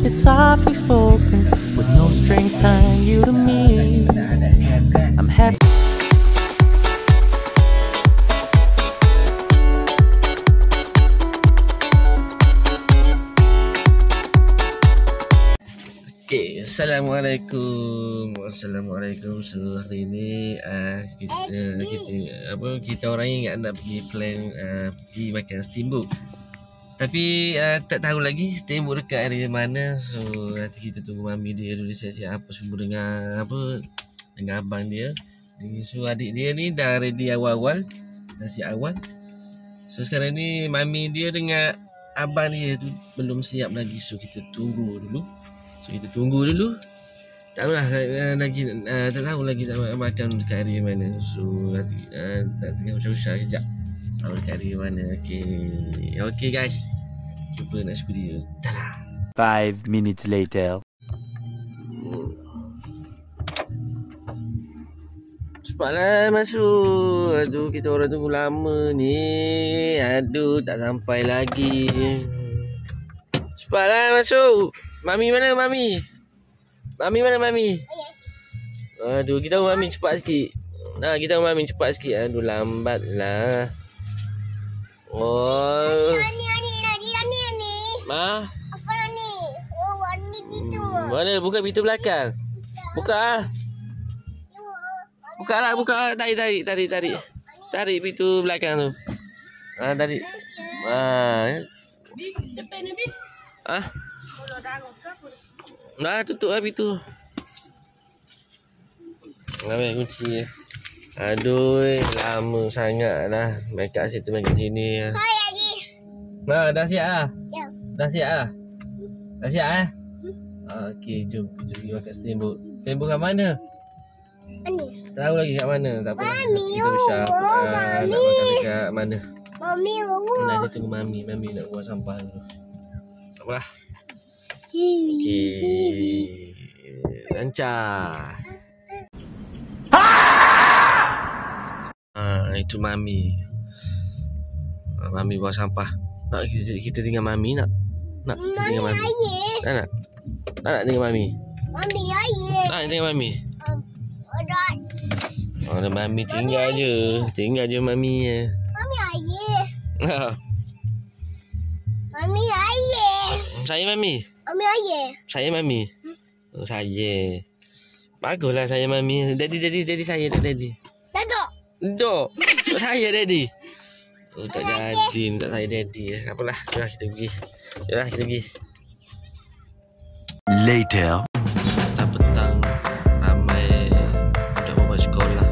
It's softly spoken with no strings tying you to me. I'm happy. Okay, Assalamualaikum. So hari ni kita orang ingat nak pergi plan pergi makan steamboat. Tapi tak tahu lagi steamboat dekat area mana. So nanti kita tunggu mami dia dulu siap-siap apa semua dengan abang dia. So adik dia ni dah ready awal-awal, dah siap awal. So sekarang ni mami dia dengan abang dia tu belum siap lagi. So kita tunggu dulu. Tahulah lagi tak tahu lagi nak makan dekat area mana. So nanti tak tengah usah-usah sekejap tahu dekat area mana. Okay guys, jumpa next video. Tada. 5 minutes later. Cepatlah masuk. Aduh, kita orang tunggu lama ni. Aduh, tak sampai lagi. Cepatlah masuk. Mami mana mami? Mami mana mami? Aduh, kita mami cepat sikit. Kita mami cepat sikit. Aduh, lambatlah. Oh. Ni. Ma? Apa ni? Oh, warna gitu. Mana? Buka pintu belakang. Buka. Buka. Tarik. Tarik pintu belakang tu. Tarik. Depan ni, Bi. Dah tutup lah pintu. Ambil kunci. Aduh, lama sangat lah main kat situ, main kat sini. Hai, Adi. Dah siap lah? Jom. Dah siap lah? Dah siap okey, jom pergi makan steamboat. Steamboat kat mana? Ani. Tahu lagi kat mana? Tak apa. Mami, Kita usah nak makan dekat mana. Mami, Nanti tunggu mami nak buang sampah dulu. Tak apalah. Okey. Lancar. Itu mami. Mami buang sampah. Nak kita tinggal mami nak? Nak kita tinggal mami? Tak nak tinggal mami? Mami, ayah. Nak tinggal mami? Ada. Mami tinggal je mami. Mami, ayah. Mami, ayah. Saya mami. Mami, ayah. Saya mami. Oh, saya. Baguslah saya mami. Daddy saya daddy. Datuk. Dok. Saya daddy. Oh, tak jadi tak saya daddy. Apalah, jomlah kita pergi. Later. Petang ramai budak-budak sekolah.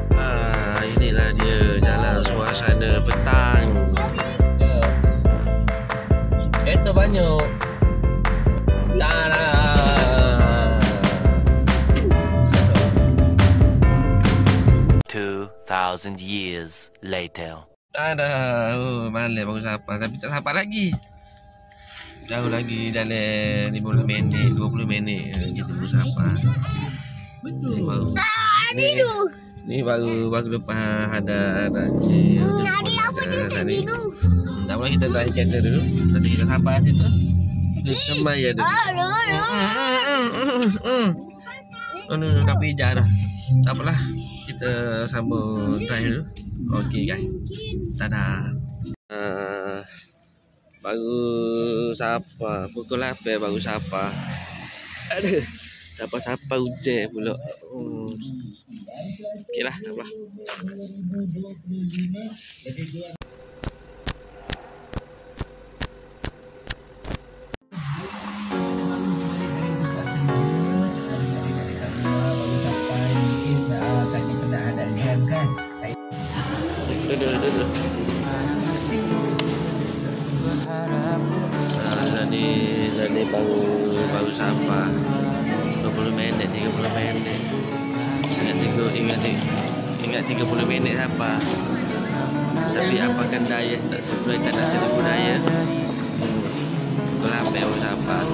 Inilah dia jalan suasana petang. Kereta banyak. 2,000 years later. Malam baru sampai. Tapi tak sampai lagi. Jauh lagi dalam 15 minit, 20 minit kita baru sampai. Ni baru depan ada lagi. Adi, apa tu tidur? Tak apa, kita naik kereta dulu. Nanti kita sampai situ. Semai ada. Tapi hijau dah. Tak apalah. Kita sambung drive dulu. Okey guys. Tada. Baru sapa. Pukul 8 baru sapa. Aduh. Sapa-sapa hujan pula. Okeylah, tak apalah. Duduk. Tadi baru sampai 20 minit, 30 minit. Ingat 30 minit sampai. Tapi apakan daya, tak sesuai, tak ada seribu daya. Pukul 8 baru sampai.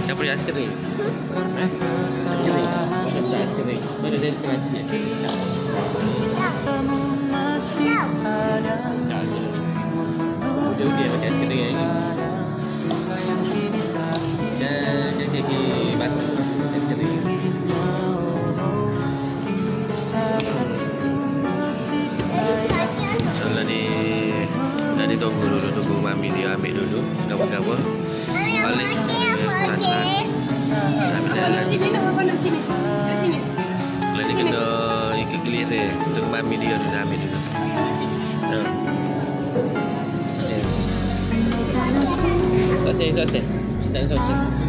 Siapa dia aiskrim? Aiskrim? Mana aiskrim? Mana dia kena aiskrim? Dia makan aiskrim lagi. Kaki batu. So, dah ditunggu dulu, tunggu mami dia ambil dulu. Apa-apa. Balik. Sini nak apa sini? Kat sini. Kalau dia kena ikut clear dia. Tunggu mami dia dulu ambil dulu. Sosek. Tak sosek.